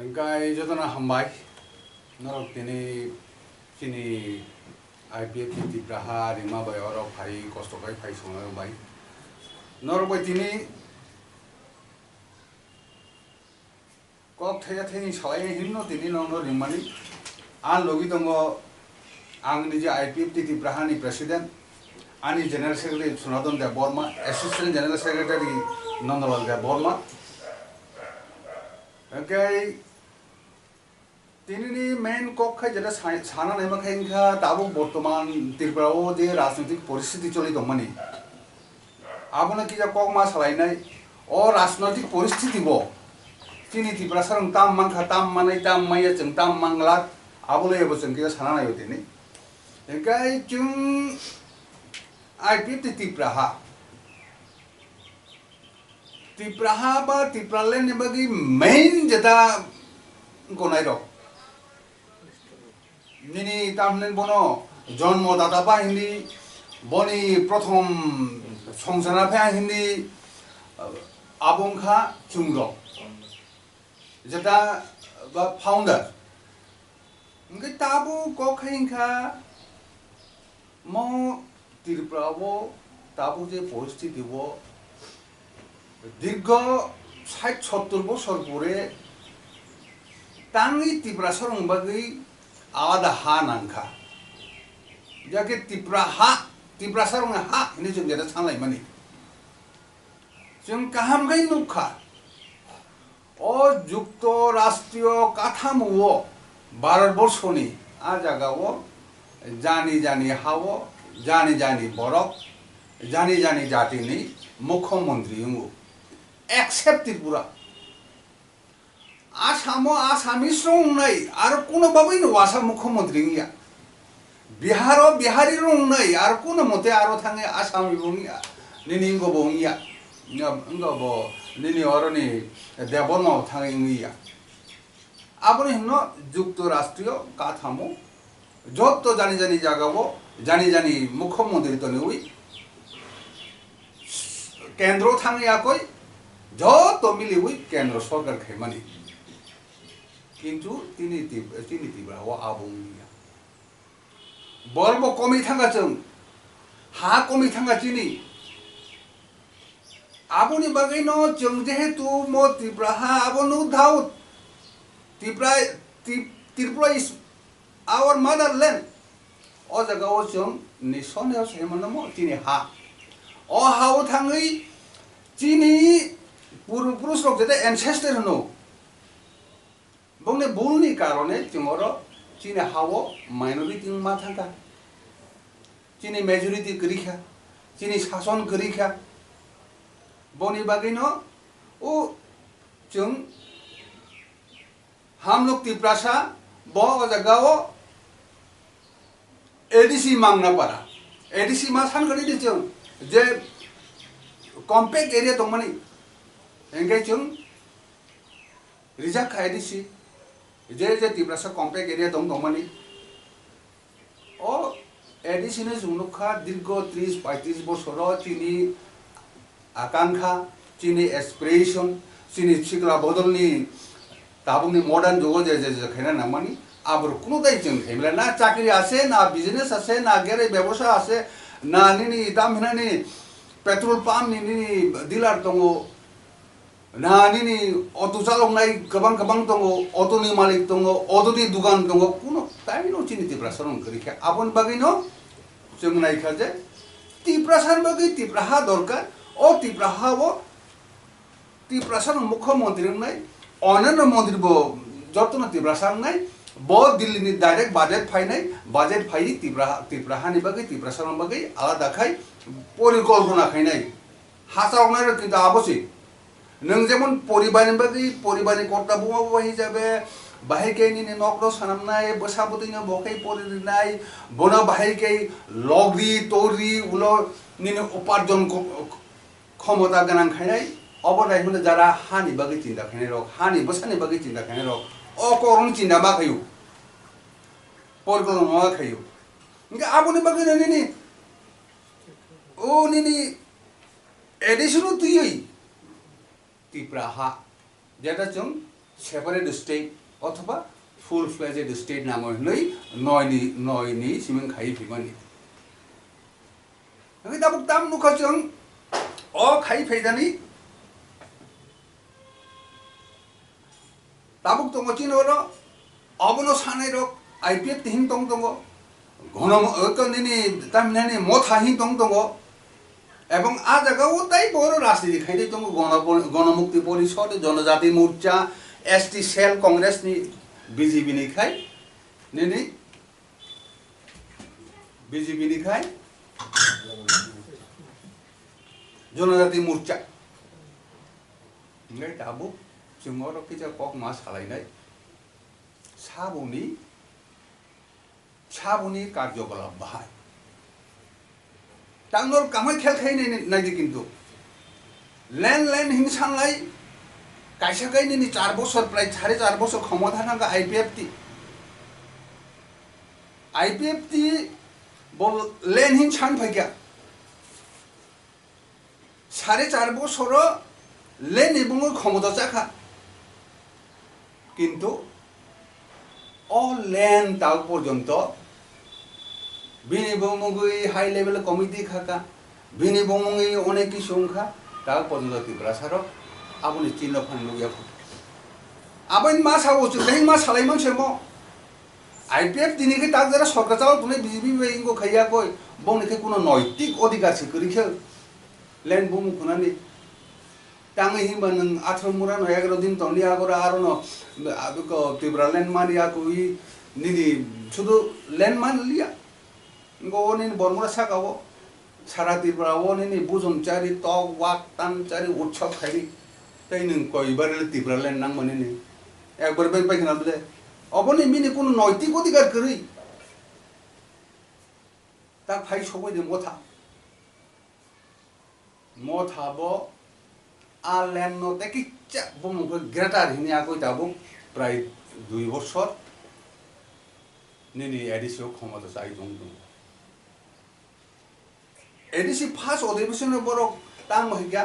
Engkai jotona hambai norok tini sini IPF ti praha rima bai orok pai kosto kai pai songa bai norok bai tini kok thaya thani salai himno tini nongno rimani an logi tongo ang ni je IPF ti praha ni president ani general secretary Sunadon de Borma assistant general secretary Nandalal de Borma engkai তিনি main কক্ষায় যেটা সানা নেমা খাইখা দাবো বর্তমান ত্রিপুরাও যে রাজনৈতিক পরিস্থিতি চলি দমানি আবনে কি যা cock মা সালাইনাই ও রাজনৈতিক পরিস্থিতি ব তিনি ত্রিপুরা সারং তাম মানখা তাম মানাই তাম মাইয়া जों তাম মাংলা আবলে এব जों কি সানা নাইও তিনি একাই जों আইপিএফ ত্রিপুরা ত্রিপুরা বা ত্রিপুরালেন নেবাগি মেইন যেটা গনাই rock Nini tamnen bono jonnmo data pa hindi boni prothom songsana pha hindi abongkha chungro jeta ba founder ngai tabu ko khaingkha mo ত্রিপুরাও tabu je পরিস্থিতি bo দীর্ঘ 60-70 বছর পরে tangi ত্রিপুরা सरong bagui आवादा हा नांखा जाके तिप्रा सरंग हा ini जों जेदा सानलाय माने जों गाहाम गै नुखा ओ जुक्त राष्ट्रीय काठामो भारतबर्षनि आ जागाव जानि जानि हाव जानि जानि बरक जानि जानि जातिनि मुख्यमंत्री हुङो एक्सेप्ट त्रिपुरा आसामो आसामिस रंनाय आरो कोनो बाबैनो वासा मुख्यमंत्री गैया बिहारो बिहारी रंनाय आरो कोनो मते आरो थाङे आसामी बुंगिया निनि गबो गैया गबो निनि अरनि देबनमाव थाङै गैया आबनि हनो जुक्त राष्ट्रीय काठामो जत्त जानि जानि जागाबो जानि जानि मुख्यमंत्री तनिउइ केंद्र थाङैयाखै जत्त मिलिउइ केंद्र सरकार खैमानि किन्तु तिनी तिब्रा वो आबुंगिया बरबो कमी थांगा जों हा कमी थांगा तिनी आबुनि बागै न जों जेहेतु मो त्रिपुरा हा आबुनु धाउ त्रिपुरा इज आवर मदरलैंड ओ जगाव जों निसन्देह सेमनमो तिनी हा ओ हाउ थाङै तिनी पुरुष लोग जेते एनसेस्टर हनो बंगने बुलनी कारणे जोंरो चीनी हावो माइनरिटी मा थांगा चीनी मेजॉरिटी करिखा चीनी शासन करिखा बनि बागैनो ओ जों हम लोग तिप्रासा ब जगाव एडीसी मांगना पारा एडीसी मा सानगनि जों जे कम्पैक्ट एरिया दंमानि एंगाय जों रिजार्व एडीसी जे तिब्रासा कम्पैक्ट एरिया दंमानि ओ एडिसिने जुनुखा दीर्घ 30-35 बছर चिनी आकांक्षा चिनी एस्पिरेशन चिनी सिगला बदलनि दाबुनि मॉडर्न जुग जे खायना नामानि आबर कुनो दाय जों हेमला ना चाकरी आसे ना बिजनेस आसे ना गेरे व्यवसाय आसे ना निनि दामहिनानि पेट्रोल पाम्प नि डिलार दंगो नानिनि अटो चालकनाय गोबां दङ अटोनि मालिक दङ अटोनि दुकान दङ कुनो ताइनो चिनि तिप्रा सरं करिखा आबन बागैनो जों नायखा जे तिप्रा सान बागै तिप्रा हा दरकार ओ तिप्रा हावो तिप्रा सरं मुख्यमंत्री नाय अनन्य मंत्री बो जतन तिप्रा सान नाय ब दिल्लीनि डाइरेक्ट बाजेट फाइ तिप्रा हानि बागै तिप्रा सरं बागै आलादा खाय परिकल्पना खायनाय हासावनाय किन्तु आबसि नों जेमन परिबारनि बागै परिबारनि कर्ता बुवा बाहि जाबे बाहायकेनि नक्र सानामनाय बसाबुदिनो बखै परिनाय बना बाहायके लगरि तोरि उलो निनो उपार्जन क्षमता गोनां खायनाय अबनाय होनो जारा हानि बागै चिन्ता खायनाय रक हानि बसानि बागै चिन्ता खायनाय रक अकरन चिन्ता मा खायु परिकल्पना मा खायु इंगा आबनि बागै निनि ओ निनि एडिसनु तुयै तिप्रा हा যেটা जों सेपारेट स्टेट अथवा फुल फ्लेजेड स्टेट नामै नयनि सिमिं खाइ फिमानि दाबुक दाम नुखा जों अ खाइ फैदानि दाबुक दङ चिनोरो अबनो सानै रक आईपीएफ तिहिं दङ घनम अकनिनि तामिनानि मथाहि दङ এবং আ জায়গাও তাই বড় রাজনীতি খাইতে দङ গণমুক্তি পরিষদ জনজাতি মোর্চা एसटी सेल कांग्रेस नि बीजेपी नि खाय नि बीजेपी नि खाय जनजाति मोर्चा नै दाबो जोंङो रखिजा कक मा सालायनाय साबुनि कार्यकलाप बाहाय टांगनर कामाय खेल खाय नायदि किन्तु लेन हिंसालाय कैसा कहीं नहीं 4 बছর प्राय 4.5 বছর ক্ষমতা থাকা आईपीएफ बोल लेन हिन छान फैया 4.5 বছর लेन এবং ক্ষমতা চাখা কিন্তু অল लेन তাও পর্যন্ত বিনি বমুগি হাই লেভেল কমিটি খাকা বিনি বমুগি অনেক কিছু সংখ্যা তাও পর্যন্ত ত্রিপুরাসার आबुनि चिन्ह फानलुया आबन मा सावो जों मा सालायमोन सेमो आईपीएफ दिनिखे ताक जरा सरकार चाव तुने बीजेपी बेंगो खैया कोई बंनिखे कोनो नैतिक अधिकार से करिखे लेन बुमु खुनानि तांगे हिमबा नों 18 मुरा 11 दिन तंनि आगरा आरो आबको त्रिपुरा लेन मानिया कोई निनि शुधु लेन मान लिया गोनि बरमुरा सागावो सारा त्रिपुरा वनिनि बुजुमचारि तक वाक तामचारि उत्सव खाइरि ताई नों कयबार त्रिपुरा लेन नां मनिनि एकबार बाय बायखना दे अबनि मिनि कोनो नैतिक अधिकार करै ता फाइ सबाय दे मथाबो आ लेन नो तेकिचा बमुखो ग्रेटार हिनि आको दाबो प्राय 2 বছর निनि एडिसि क्षमता चाइ दं एडिसि फार्स्ट अधिवेशन बरो तां महिगा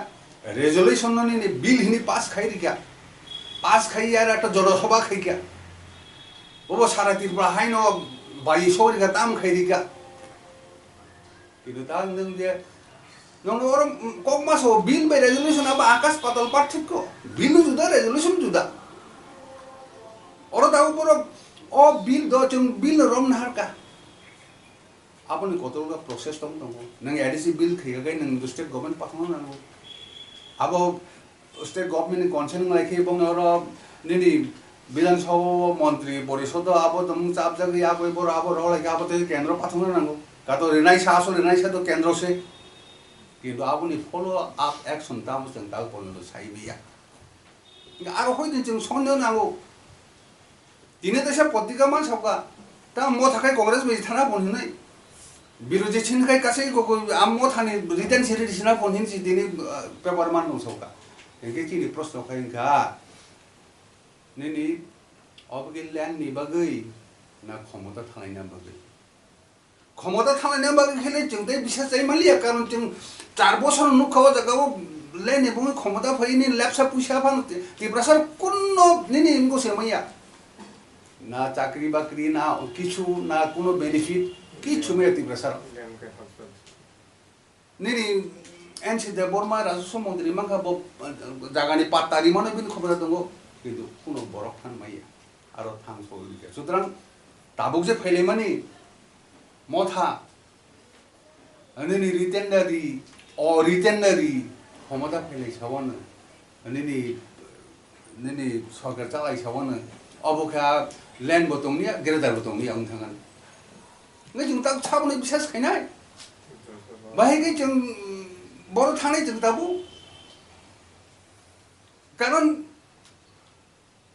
रेजोल्यूशन नि बिल हिनी पास खाइ रिका पास खाइ यार একটা জনসভা খাইকা ওবো সারা ত্রিপুরা হাইনো 2200 রিকা তাম খাই রিকা কিন্তু তাং নং যে নং ওরম কক মাসো বিল বাই রেজোলিউশন আবা আকাশ পাতাল পার্থক্য বিল जुदा রেজোলিউশন जुदा ওরা দাও বড় ও বিল দচং বিল রম নারকা আপনি কতটা প্রসেস দं नों एडिसि बिल खैगाय नों स्टेट गभर्नमेंट पाथानो नांगौ आबो स्टेट गभर्नमेंट कन्सेन्ट लाइखे बंगर निनि विधानसभा मंत्री परिषद आबो दम चाप जगि आबो बर आबो रलाइखे आबो ते केंद्र पाथानो नांगौ कातो रिनाय सा तो केंद्र से किन्तु आबोनि फलो अप एक्शन तामो जों दाल पर्यन्त साइबिया आरो होइदिन जों सन्देह नांगौ दिने देशा पत्रिका मान सबका ता म थाखाय कांग्रेस बे थाना बनहिनाय बिरोधी छिनखाय कासै गगो आमो थानि रिटर्न सिरिसिना पनहिन सि दिनि पेपर मान दं सबका एके किनि प्रश्न खायनखा निनि अबगे लैंड नि बागै ना क्षमता थानायना बागै क्षमता थानायना बागै खेले जों दे बिसास जाय मालिया कारण जों 4 বছর नुखाव जगाव लैंड एबं क्षमता फैनि लेपसा पुइसा फान तिब्रासर कुन्नो निनि इंगो सेमैया ना चाकरी बाकरी ना किछु ना कोनो बेनिफिट किछु मे तिब्रासर निनि एनसी दे बर्मा राजस्व मंत्री मांखा जागानि पातारि माने बिन खबर दङ किन्तु कोनो बरफ थान माइया आरो थां सौलिके सुतरां दाबुक जे फैलेमानि मथा निनि रिटेनरी क्षमता फैले सावनो निनि सरकार चालाय सावनो अबखा लैंड बतंनिया ग्रेटार बतंनिया आं थांगोन नै जों दा साबनै बिसास खायनाय बाहायगै जों बर थानाय जों दाबो कारण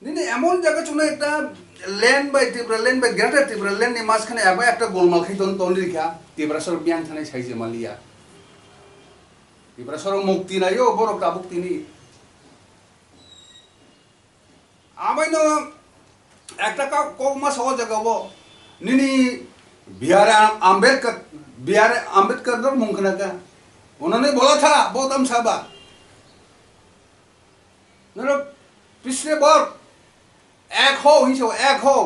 निने एमन জায়গা চুনে একটা लैंड बाय ग्रेटार त्रिपुरा लैंड नि मासखाने आबा একটা गोलमाल खैतन तनरिखा त्रिपुरासर बियां थानाय साइजे मालिया त्रिपुरासर मुक्ति नायो बर दाबुक्तिनि आबायनो একটা কক মাস হওয়া জায়গাবো নিনি बिहार आम्बेडकर दर मुंखना का उन्होंने बोला था बहुत हम साबा पिछले बार एक हो हिंसो एक हो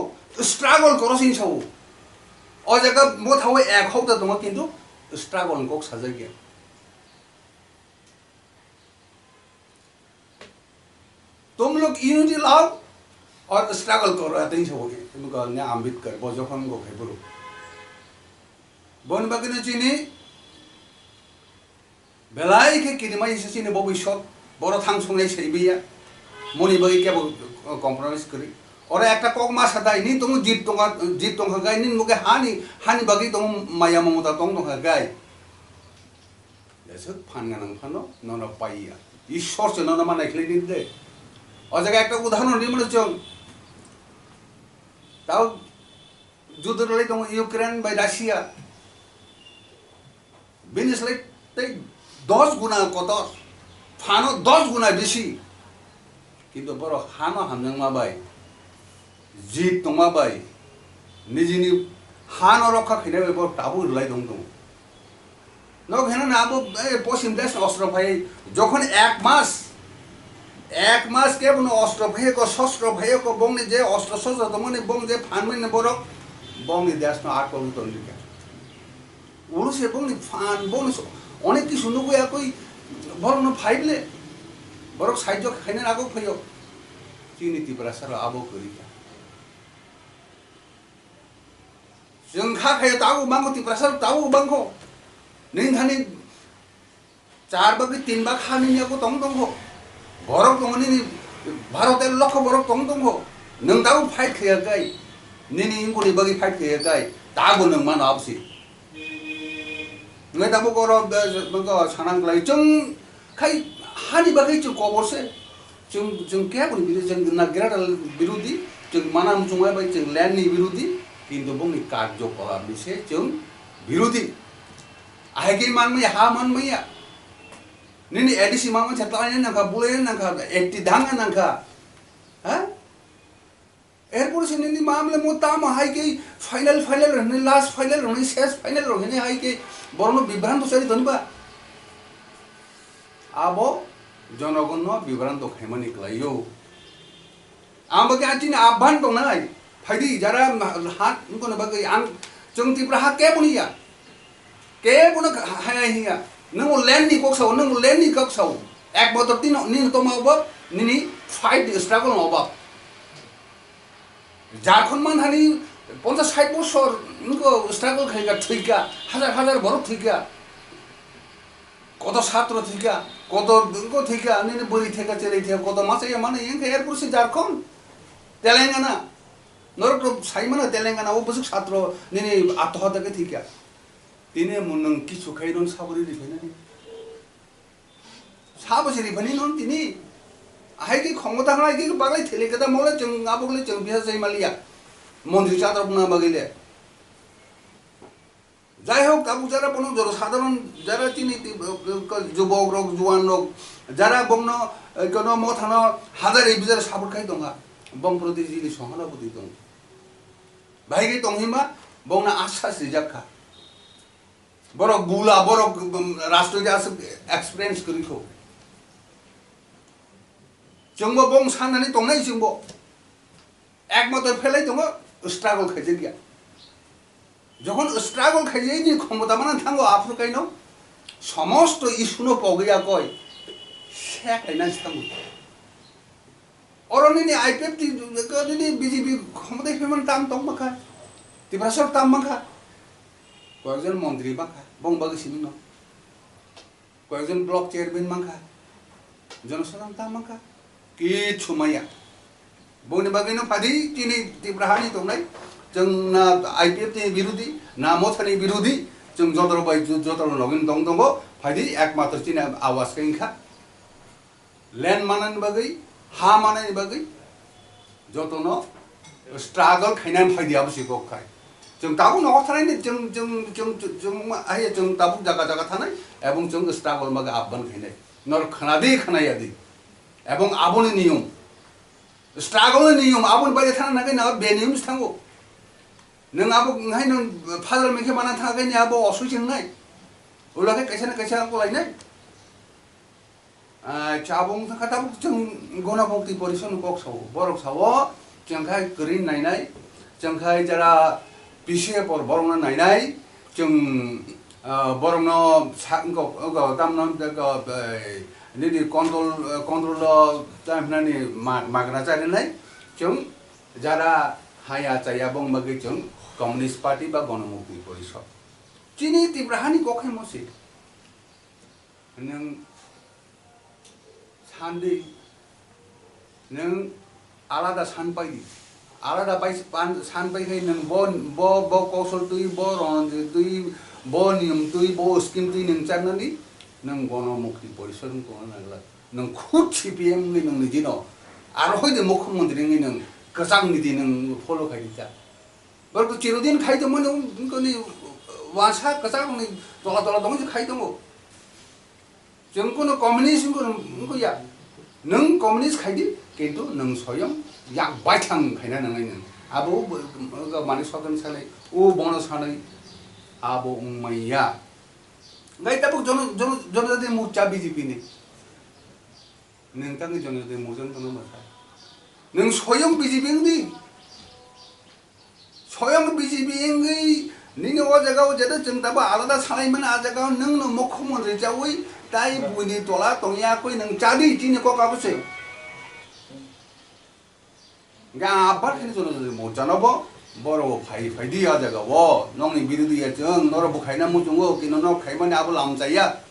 स्ट्रगल करो हिंसो और जगह वो था वो एक हो तो तुम किंतु स्ट्रगल को सजा गया तुम लोग यूनिटी लाओ और स्ट्रगल करो ऐसे ही सब तुमको अन्य आंबेडकर बजोखन को है बोलो बन बाकी न चीनी बेलाई के किरमा इसे चीनी भविष्य बड़ा थांग सुने सही भैया मनी बाकी क्या कॉम्प्रोमाइज करी और एक टा कोक मास हटाई नहीं तुम जीत तो गए नहीं मुके हानि बाकी तुम माया ममता तो गए जैसे फान गाना फानो नौना पाइया ईश्वर से नौना माना खिले नहीं दे और जगह एक उदाहरण नहीं मतलब चल ताऊ जुद्ध लड़ाई तो Ukraine bye Russia business like 10 गुना कतर फानो 10 गुना बेसी किंतु बरो हानो हमजों माबाय जीत तो माबाय निजिनि हानो रखा खैना बेबो ताबु लड़ाई दं दं न हेना नाबो पश्चिम देश अस्त्र भाई जखन एक मास के बनो अस्त्र भएको शस्त्र भएको बंगले जे अस्त्र शस्त्र त मने बंग जे फानमै बरक बंगले देशमा आटको तन्लिका उरु से बंगले फान बंग अनेक कि सुन्नु गया कोई बरनो फाइबले बरक साइजो खैना आगो फयो चिनी तिब्रा सर आबो करिका जोंखा खायो ताबु मांगो तिब्रा सर ताबु बांगो निंधानि 4 बाग 3 बाग खानियाको तंग दंगो बरक दंगनि भारतेर लक्ष बरक तंग दंगो नों दाबो फाइट खैयाखै निनि इंगुनि बागि फाइट खैयाखै दाबो नों मान आबसि नों दाबो गर मंगो सानांगलाय जों खाय हानि बागै जों कबरसे जों क्या बोली बिरो जों नागिरादा बिरोधी जों मानाम जुंगा बाय जों लैंडनि बिरोधी किंतु बंनि कार्यकलापनि से जों बिरोधी आगे मानमै हा मानमैया निनि एडिसी मामा छतलाय नखा बुले नखा एट्टी धांगा नखा ह एयरपोर्ट से निनि मामले मोताम हाई के फाइनल रहने लास्ट फाइनल रहने शेष फाइनल रहने हाई के बरनो विभ्रांत सरी धनबा आबो जनगण विभ्रांत खैमनि क्लायो आंबो के आथिन आह्वान दं नाय फाइदि जारा हात उनको बागै आं जों तिब्रा हा के बनिया के बन हाया हिया नों लैंड नि कक्साव नों लैंड नि कक्साव एक बतर तीन निन तो मावब निनि फाइट स्ट्रगल मावब झारखंड मान हानि 50-60 बছর उनको स्ट्रगल खाइगा थैगा हजार बरक थैगा कत छात्र थैगा कत उनको थैगा निनि बोरी थैगा चले थैगा कत मासे माने यंगे एयरपोर्ट से झारखंड तेलंगाना नरक साइमना तेलंगाना वो बसुक छात्र निनि आत्महत्या के थैगा तिने मुनंग किछु खाइरन साबरि रिफाइनानि साबसे रिफाइनानि तिनि आइगे क्षमता आइगे बागले थेलेकदा मोले जों आबगले जों बिहा जैमालिया मंत्री चादर बुना बागले যাই হোক তাবু যারা কোনো জনসাধারণ যারা তিনি যুবক রোগ জোয়ান রোগ যারা বংন কোনো মথানো হাজার এই বিজার সাপোর্ট খাই দङा बं प्रति जिनि सहानुभूति दं भाइगे दंहिमा बंना आश्वास रिजाखा बरक बुला बरक राष्ट्रजा एक्सपीरियंस करिखौ जोंबो बं साननानै दंनाय जोंबो एकमात्र फेलाय दङ स्ट्रागल खाइजे गया যখন স্ট্রাগল খাইয়ে নি ক্ষমতা মানে থাঙ্গো আফ্রিকাইনো সমস্ত ইস্যুনো পগিয়া কয় সে খাইনা থাঙ্গো অরনিনি আইপিএফ টি কদিনি বিজেপি ক্ষমতা ফেমান তাম তমখা তিব্রাসর তামখা কয়েকজন মন্ত্রী বাখা বংবাগি সিমিনো কয়েকজন ব্লক চেয়ারম্যান মাখা জনসাধারণ তামখা কি ছুমাইয়া বনি বাগিনো ফাদি তিনি তিব্রাহানি দंनाय जोंना आईपीएफ नि विरोधी ना मोथानि विरोधी जों जतर बाय जतर लगइन दंगो फाइदि एकमात्र चिना आवाज कइखा लैंड मानन बगै हा मानन बगै जतन स्ट्रगल खाइनान फाइदि आवश्यक खाय जों ताबु न थानाय जों जों जों जों आय जों ताबु जागा जागा थानाय एवं जों स्ट्रगल मगे आबन खाइनाय नर खनादि खनायादि एवं आबनि नियम स्ट्रगल नियम आबन बाय थाना नागै ना बे नियम थांगो नों आबो हाय नों फादर मेखे माना थागै नि आबो असुइजोंनाय उलाके कैसा ना कैसा को लाइनाय cabung kata jeng gona bukti polisi kok sawo borok sawo jengkai green nainai jengkai jara PCA por borong na nainai jeng borong no go tam no go ini kontrol tam nani magna cari nai jeng jara haya caya bong bagi jeng Komunis Party ba gona bukti polisi Cini tibrahani kok emosi neng Sandi neng alada sanpai alada bai sanpai kai neng bo kausal tui bo ron tui bo nium tui bo skim tui neng nani neng gono mukti polisi neng gono nagla neng khut CPM ni neng nijino aro hoi de mukhamantri ni neng kasang ni di neng follow kai dia baru Cirudin kai de mana ngoni wasa kasang ni tola dong je kai dong jengkono komunis ngko ya neng komunis khaidi kintu neng soyong yak baithang khaina nangai neng abo mani sogan sale o bono sanai abo umaya ngai tabu jon de mucha BJP ni neng tang jon de mujon tono masa neng soyong BJP ni soyong BJP ngai ning o jaga o jada jeng taba alada sanai mana jaga neng no mokhomon rejawai tai buni tola tongya koi nang jadi jini kok apa sih? Nggak apa ini jono mau jana bo, boro fai dia jaga wo, nong ni biru dia jeng, nora bukai na mujungo, kino nora kai mana apa lam saya.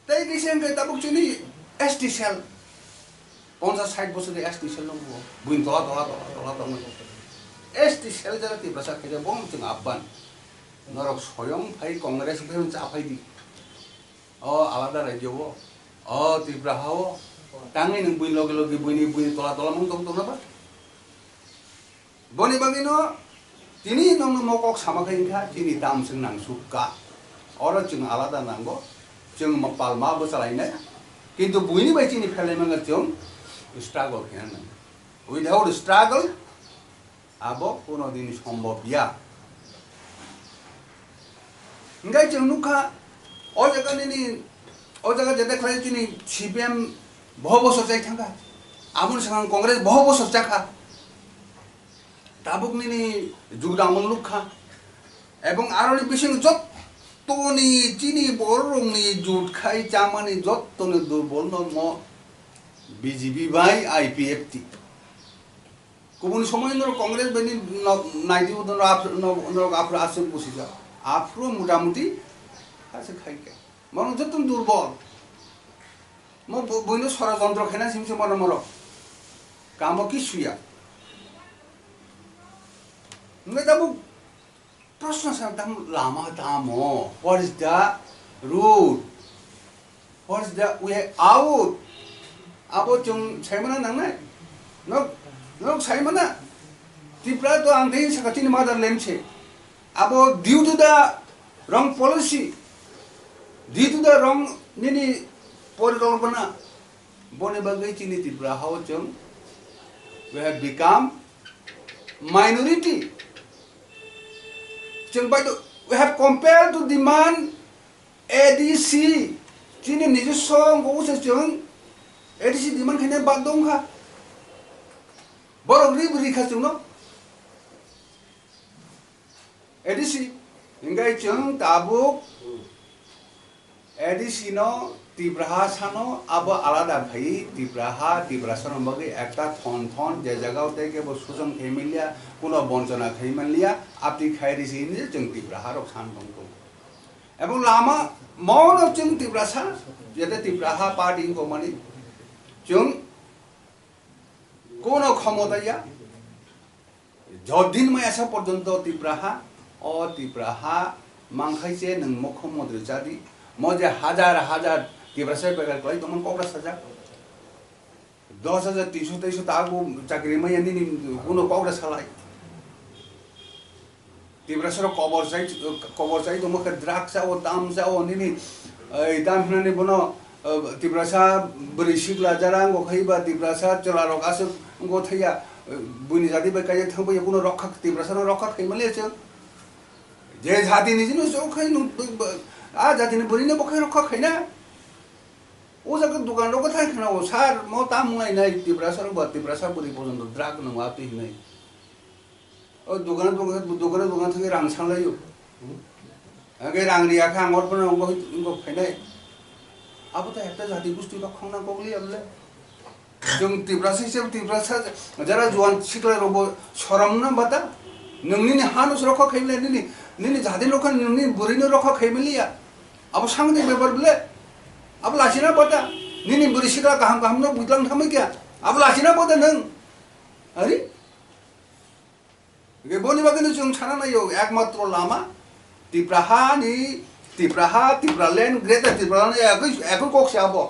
Tai kisah yang kita buk cini SD cell, konsa side bos de SD cell nong bo, buin tola tong. SD cell jara tiba sak kerja bong jeng aban. Norok soyong pai kongres pai mencapai di alada radio wo tibraha wo tangi neng buin logi buin tola mong tong apa boni bagino tini nong mokok sama kain ka tini tam seng nang suka ora jeng alada nanggo jeng mapal ma besalainnya kintu buini bai tini phele manga jeng struggle kena nang without struggle abo kono din সম্ভব ya Enggak jeng nuka, jaga ini, jaga jadi kerja ini CPM bahwa bosor saya tangga, amun sekarang kongres bahwa bosor cakap, tabuk ini juga amun luka, ebong aroni bising jot, tuh ni cini borong ni jut kai zaman ni jot tuh ni durbol no mo BJP by IPFT, kubun semua ini kongres beni naidi udah no apro asyik posisi. Afro muda-mudi kasih kaya, mau jatuh durbol, mau bunuh suara kontrol kena sih moro, kamu kisuya, nggak tahu, proses saya tahu lama tamu, what is the rule, what is the way out, abo cung saya mana nangna, nok saya mana, tiba tu angin seperti ni motherland sih. Abo due to the wrong policy, due to the wrong nini porikalpana, bone bagai cini tibraha jeng, we have become minority. Jeng baik we have compelled to demand ADC, cini nijo song kau usah jeng, ADC demand kena badong ha, borong beri kasih no. Edisi, hingga jeng tabuk, edisi no tibraha sano, abo alada bhai tibraha sano bagi ekta thon jaga utai ke bos susang kemilia, kuno boncona kemilia, abdi khairi sini jeng tibraha rok san bangko. Ebong lama mau no jeng tibraha, jadi tibraha party ko mani, jeng kuno khamota ya, jodin maya sa porjonto tibraha. tibraha mangkai je neng mokhom modri jadi moje hajar tibrasa pegal koi teman kobra saja 10,000 300 tagu chakri mai ani kuno kobra salai tibrasa ro kobor sai to mokha draksa o tam sa o nini dam nani bono tibrasa berisik la jarang go khaiba tibrasa chola ro kasu go thaya buni jadi ba kaya thangba kuno rokha tibrasa ro rokha khaimale che je jati ni jino so khai जातिनि बुरिनो बखाय रखा खायना ओ जाके दुकान रो कथा खाना ओ सार मो ताम मुंगाई नाय तिब्रासर तिब्रासा बुरि पर्यन्त द्राग नङा ति हिनाय ओ दुकान थांगे रां सांलायो आगे रां रियाखा आंगर पण अंगो फायनाय अब तो एकटा जाति बुस्थु बा खांना गगलि अबले जों तिब्रासा जरा जुवान सिखला रोबो शरमना बाता नोंनि हानुस रखा खायले निनि जाति रखा नोंनि बुरिनो रखा खायमलिया अब सांगदे बेबर बले अब लासिना बाता निनि बुरि सिखला गाहाम न बुदलां थामै क्या अब लासिना बाता नों अरे गे बोनि बागैनो जों साना नायो एकमात्र लामा तिब्रालेन ग्रेटर तिब्रालेन एकै कक्से आबो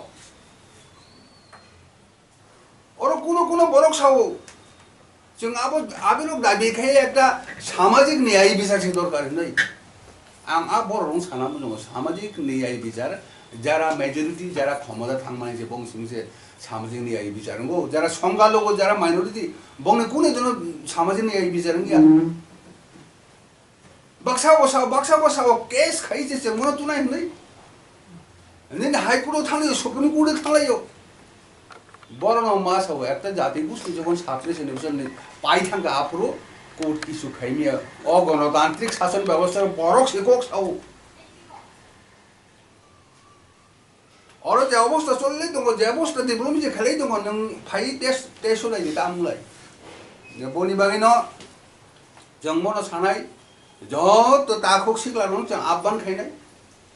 और कोनो बरक सावो जों आबिरो दाबिखाय एकटा सामाजिक न्याय बिचार से दरकार नै आं बर'नो साना बुङो सामाजिक न्याय बिचार যারা মেজরিটি যারা ক্ষমতা থাকমানে যে বংশিংসে সামাজিক ন্যায় বিচারঙ্গো যারা সংখ্যালঘু যারা মাইনরিটি বংনে কোনে জন সামাজিক ন্যায় বিচারঙ্গিয়া বাক্সা বসাও কেস খাইছে যে মনে তুনাই হই নিন হাইকোর্টে থাকলে সুপ্রিম কোর্টে থাকলাইও বড় ন মাসাও একটা জাতি গোষ্ঠী যখন ছাত্র সেলিব্রেশন পাই থাকা আফরো কোর্ট কিছু খাইমিয়া অগণতান্ত্রিক শাসন ব্যবস্থার বড় শিক্ষক সাও और जे अवस्था चलले दङ जे अवस्था डेभलप जे खालै दङ नों फाइ टेस्ट होनायनि दामलाय बनि बागैनो जों मनो सानाय जत ताखौ सिखलानो जों आबान खायनाय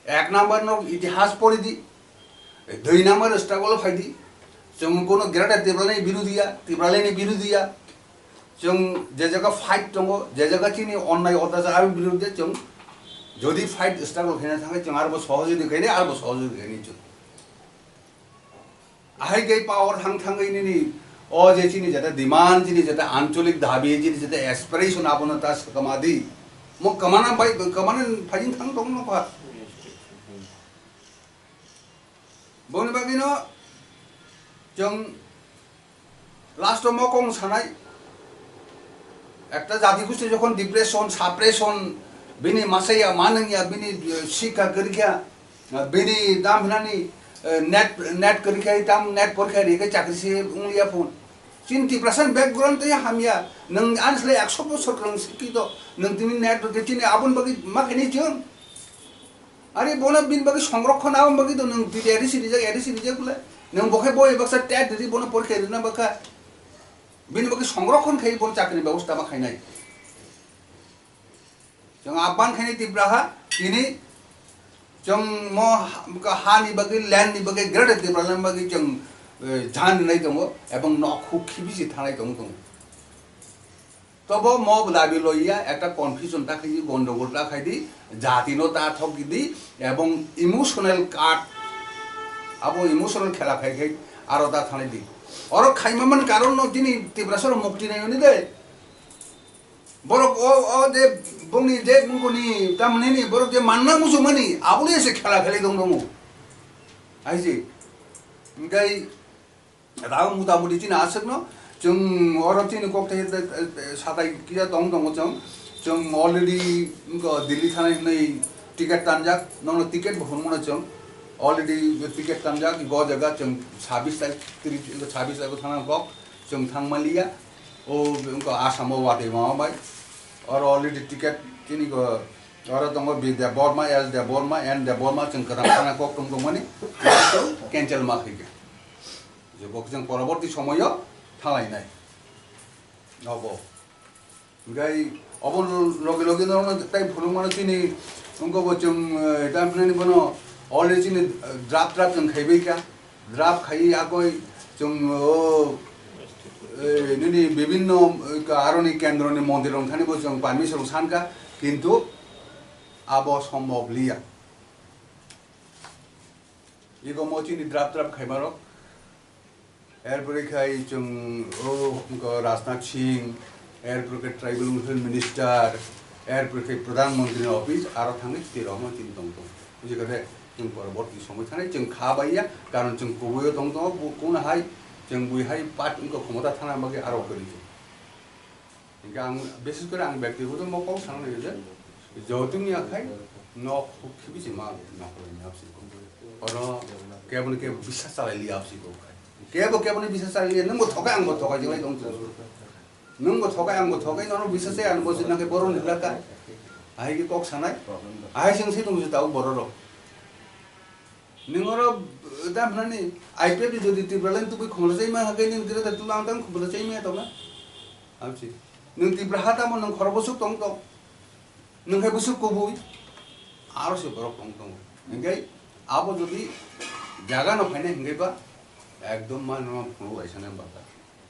एक नम्बर नो इतिहास पढिदि दुई नम्बर स्ट्रगल फाइदि जों कोनो ग्रेटर तिब्रालेनि बिरुदिया जों जे जगह फाइट दङ जे जगह चिनि अन्याय अत्याचार बिरुद्धे जों जदि फाइट स्ट्रगल खायना थाङै जों आरो सहजोदि खायनाय आरो सहजोदि खायनाय जों आहाय गई पावर थांगै नि ओ जे चिनि जता डिमान्ड चिनि जता आंचलिक दाबी चिनि जता एस्पिरेशन आबोनो तास कमादि म कमाना फाइजिन थां दं न पा बनि बागिनो जों लास्ट म कं सानाय একটা জাতি গোষ্ঠী যখন ডিপ্রেশন সাপ্রেশন बिनि मासाया मानंगिया बिनि शिक्षा करिया बिनि दामनानि नेट करिखाय दाम नेट परीक्षा रिखाय चाकरी से उंगलिया फोन चिंती प्रसन बैकग्राउंड ते हामिया नों आनसले 100 बोसोर क्रं सिकिद नों तिनि नेट के तिनि आबुन बगि माखैनि जों अरे बोना बिन बगि संरक्षण आबुन बगि तो नों एडी सिरिजा बोले नों बखै बय बक्सा टेट दिदि बोना परीक्षा रिना बखा बिन बगि संरक्षण खाय बोन चाकरी व्यवस्था मा खायनाय जों आबान खायनि तिब्राहा तिनि जों म हानि बगै ल्यान्डनि बगै ग्रेटर तिब्रालेन बगै जों जान नै दङ एबं नखौ खिबिसि थानाय दङ तब म दाबि लइया একটা কনফিউশন थाखाय गन्डगोल थाखायदि जातिनो ता थगिदि एबं इमोशनल कार्ड आबो इमोशनल खेला खाय आरो ता थानाय दि और खाइमामन कारण न दिनि तिब्रासर मुक्ति नै नि दे बरक ओ दे बंनि दे मुगनि तामनेनि बरक दे मानना मुसुमनि आबुले एसे खेला खेलै दङ आइजि गाय राव मुदामुदि तिन आसकनो जों अरतिनि कक्टे साथाय किया दङ जों अलरेडी दिल्ली थानाय नै टिकेट तानजाक ननो टिकेट बहनमनो जों अलरेडी टिकेट तानजाक ग जगह जों 26 तारिख थाना गक जों थांमालिया ओ उनको आसामो वाटे माबाय और अलरेडी टिकेट तिनि को और दङ बिद्या बर्मा एज द बर्मा एन्ड द बर्मा जों कथा थाना गक दङमनि कैंसेल माखैगे जो बकजों परवर्ती समय थालायनाय नब गाय अबन लगे लगे न ताइ फुलुमानो तिनि उनको जों दामनानि बनो अलरेडी तिनि ड्राफ्ट जों खाइबैका ड्राफ्ट खाइ आगय जों निनि विभिन्न आरनि केन्द्रनि मन्दिर थानिबो जों पारमिशन सानका किन्तु आब सम्भव लिया इगो मोचिनि ड्राफ्ट खाइमारो एरपरे खाय जों राजनाथ सिंह एरपरे ट्राइबल मिनिस्टार एरपरे प्रधानमंत्री ऑफिस आरो थाङै तिरावमा तिन दं बुझिगदे जों परवर्ती समय थानाय जों खाबाया कारण जों गुबैयो दं कोन हाय जों बुइहाय पाट उनको क्षमता थाना बागै आरो करियो आं विशेष कर आं व्यक्तिगत मकाव साननाय जे जौतुकनि आखाय no kibisi ma na ko ni apsi ko oro kebun ke bisa sala li apsi ko kebun bisa sala li nang mo thoka ang mo thoka joi dong tu nang mo thoka ang mo thoka no bisa se an bo sin na ke boron la ka ai ki kok sanai ai sing se dong ta bororo ningoro da phani ipad jodi tibralen tu khomla chai ma ha ke ning dire tu lang tang khomla chai me to na apsi ning tibra hata mo nang khorbosuk tong tong nang hai busuk ko bui aro se borok tong tong engai abo jodi jaga no phane engai ba ekdom man no phulu aisane ba ta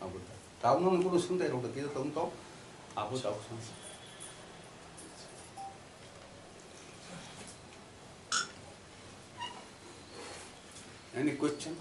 abo ta no ko suntai ro ke tong tong abo ta ko any question